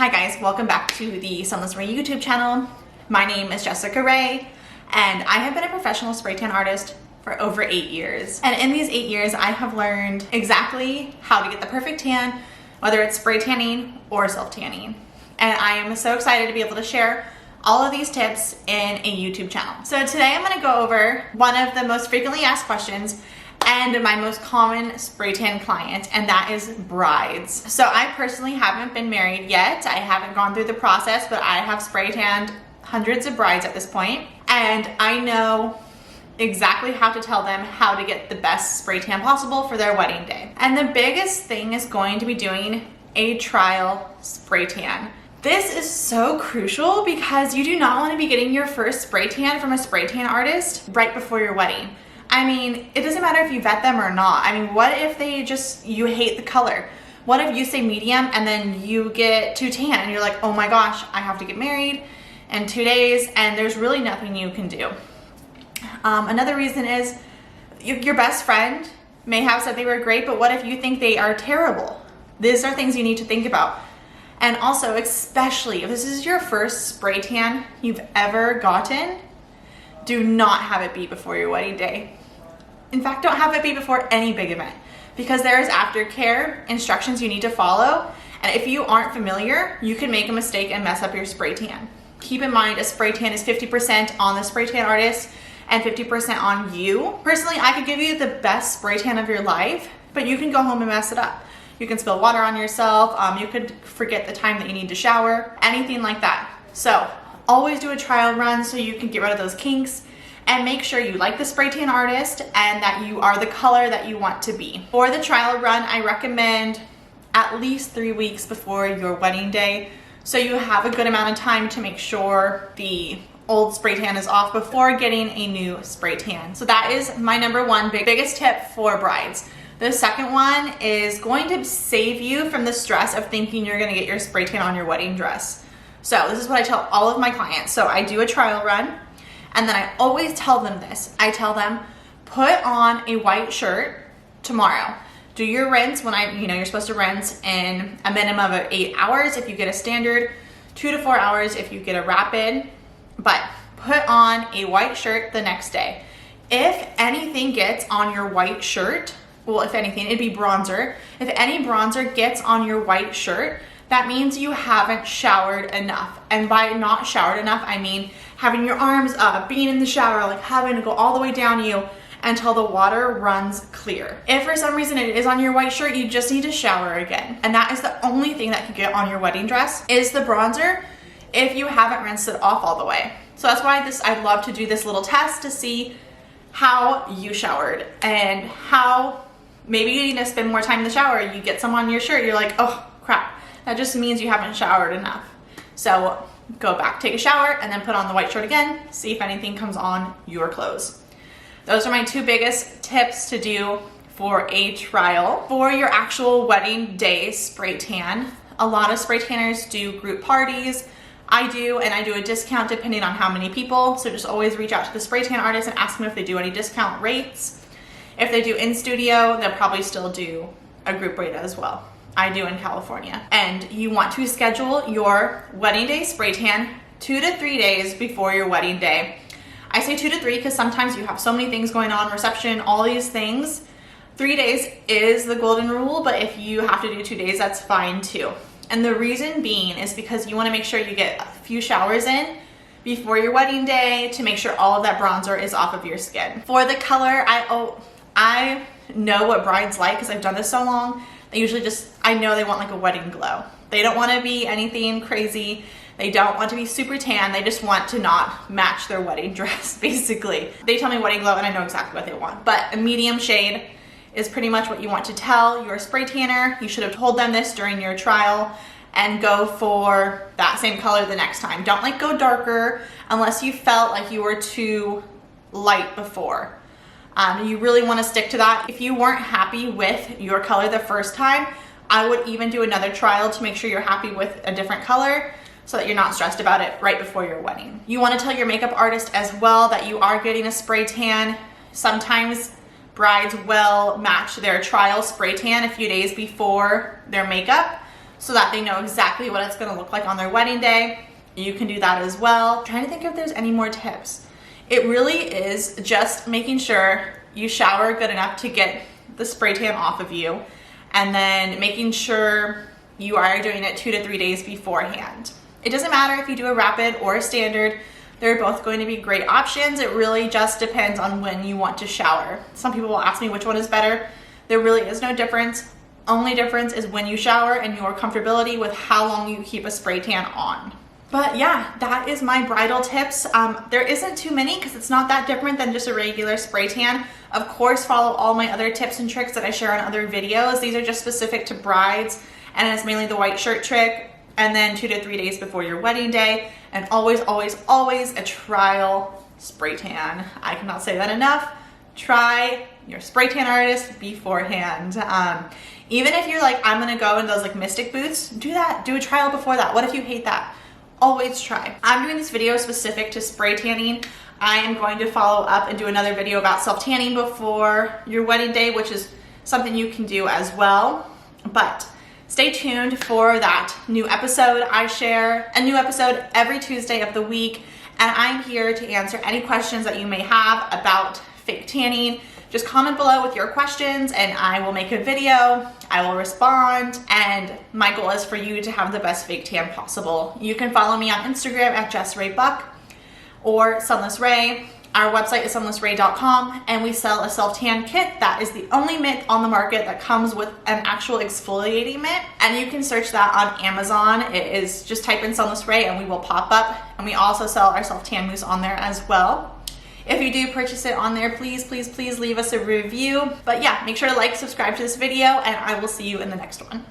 Hi guys, welcome back to the Sunless Ray YouTube channel. My name is Jessica Ray, and I have been a professional spray tan artist for over 8 years. And in these 8 years, I have learned exactly how to get the perfect tan, whether it's spray tanning or self-tanning. And I am so excited to be able to share all of these tips in a YouTube channel. So today I'm gonna go over one of the most frequently asked questions and my most common spray tan client, and that is brides. So I personally haven't been married yet. I haven't gone through the process, but I have spray tanned hundreds of brides at this point, and I know exactly how to tell them how to get the best spray tan possible for their wedding day. And the biggest thing is going to be doing a trial spray tan. This is so crucial because you do not want to be getting your first spray tan from a spray tan artist right before your wedding. I mean, it doesn't matter if you vet them or not. I mean, what if you hate the color? What if you say medium and then you get too tan and you're like, oh my gosh, I have to get married in 2 days and there's really nothing you can do. Another reason is your best friend may have said they were great, but what if you think they are terrible? These are things you need to think about. And also, especially if this is your first spray tan you've ever gotten, do not have it be before your wedding day. In fact, don't have it be before any big event, because there is aftercare instructions you need to follow. And if you aren't familiar, you can make a mistake and mess up your spray tan. Keep in mind, a spray tan is 50% on the spray tan artist and 50% on you. Personally, I could give you the best spray tan of your life, but you can go home and mess it up. You can spill water on yourself. You could forget the time that you need to shower, anything like that. So always do a trial run so you can get rid of those kinks and make sure you like the spray tan artist and that you are the color that you want to be. For the trial run, I recommend at least 3 weeks before your wedding day, so you have a good amount of time to make sure the old spray tan is off before getting a new spray tan. So that is my number one biggest tip for brides. The second one is going to save you from the stress of thinking you're gonna get your spray tan on your wedding dress. So this is what I tell all of my clients. So I do a trial run, and then I always tell them this. I tell them, put on a white shirt tomorrow. Do your rinse when you're supposed to rinse in a minimum of 8 hours if you get a standard, 2 to 4 hours if you get a rapid, but put on a white shirt the next day. If anything gets on your white shirt, well, if anything, it'd be bronzer. If any bronzer gets on your white shirt, that means you haven't showered enough. And by not showered enough, I mean having your arms up, being in the shower, like having to go all the way down you until the water runs clear. If for some reason it is on your white shirt, you just need to shower again. And that is the only thing that can get on your wedding dress is the bronzer if you haven't rinsed it off all the way. So that's why I love to do this little test to see how you showered and how maybe you need to spend more time in the shower. You get some on your shirt, you're like, oh crap. That just means you haven't showered enough. So go back, take a shower, and then put on the white shirt again, see if anything comes on your clothes. Those are my 2 biggest tips to do for a trial. For your actual wedding day spray tan, a lot of spray tanners do group parties. I do, and I do a discount depending on how many people. So just always reach out to the spray tan artist and ask them if they do any discount rates. If they do in studio, they'll probably still do a group rate as well. I do in California. And you want to schedule your wedding day spray tan 2 to 3 days before your wedding day. I say 2 to 3 because sometimes you have so many things going on, reception, all these things. 3 days is the golden rule, but if you have to do 2 days, that's fine too. And the reason being is because you want to make sure you get a few showers in before your wedding day to make sure all of that bronzer is off of your skin. For the color, I know what brides like because I've done this so long. They usually I know they want like a wedding glow. They don't want to be anything crazy. They don't want to be super tan. They just want to not match their wedding dress, basically. They tell me wedding glow and I know exactly what they want. But a medium shade is pretty much what you want to tell your spray tanner. You should have told them this during your trial and go for that same color the next time. Don't go darker unless you felt like you were too light before. You really want to stick to that. If you weren't happy with your color the first time, I would even do another trial to make sure you're happy with a different color so that you're not stressed about it right before your wedding. You want to tell your makeup artist as well that you are getting a spray tan. Sometimes brides will match their trial spray tan a few days before their makeup. so that they know exactly what it's gonna look like on their wedding day. You can do that as well. I'm trying to think if there's any more tips. It really is just making sure you shower good enough to get the spray tan off of you, and then making sure you are doing it 2 to 3 days beforehand. It doesn't matter if you do a rapid or a standard. They're both going to be great options. It really just depends on when you want to shower. Some people will ask me which one is better. There really is no difference. Only difference is when you shower and your comfortability with how long you keep a spray tan on. But yeah, that is my bridal tips. There isn't too many because it's not that different than just a regular spray tan. Of course, follow all my other tips and tricks that I share on other videos. These are just specific to brides, and it's mainly the white shirt trick, and then 2 to 3 days before your wedding day, and always, always, always a trial spray tan. I cannot say that enough. Try your spray tan artist beforehand. Even if you're like, I'm gonna go in those like Mystic boots, do that. Do a trial before that. What if you hate that? Always try. I'm doing this video specific to spray tanning. I am going to follow up and do another video about self-tanning before your wedding day, which is something you can do as well. But stay tuned for that new episode. I share a new episode every Tuesday of the week, and I'm here to answer any questions that you may have about fake tanning. Just comment below with your questions and I will make a video. I will respond, and my goal is for you to have the best fake tan possible. You can follow me on Instagram at JessRayBuck or Sunless Ray. Our website is sunlessray.com, and we sell a self-tan kit that is the only mitt on the market that comes with an actual exfoliating mitt, and you can search that on Amazon. It is just type in Sunless Ray and we will pop up, and we also sell our self-tan mousse on there as well. If you do purchase it on there, please, please, please leave us a review. But yeah, make sure to like, subscribe to this video, and I will see you in the next one.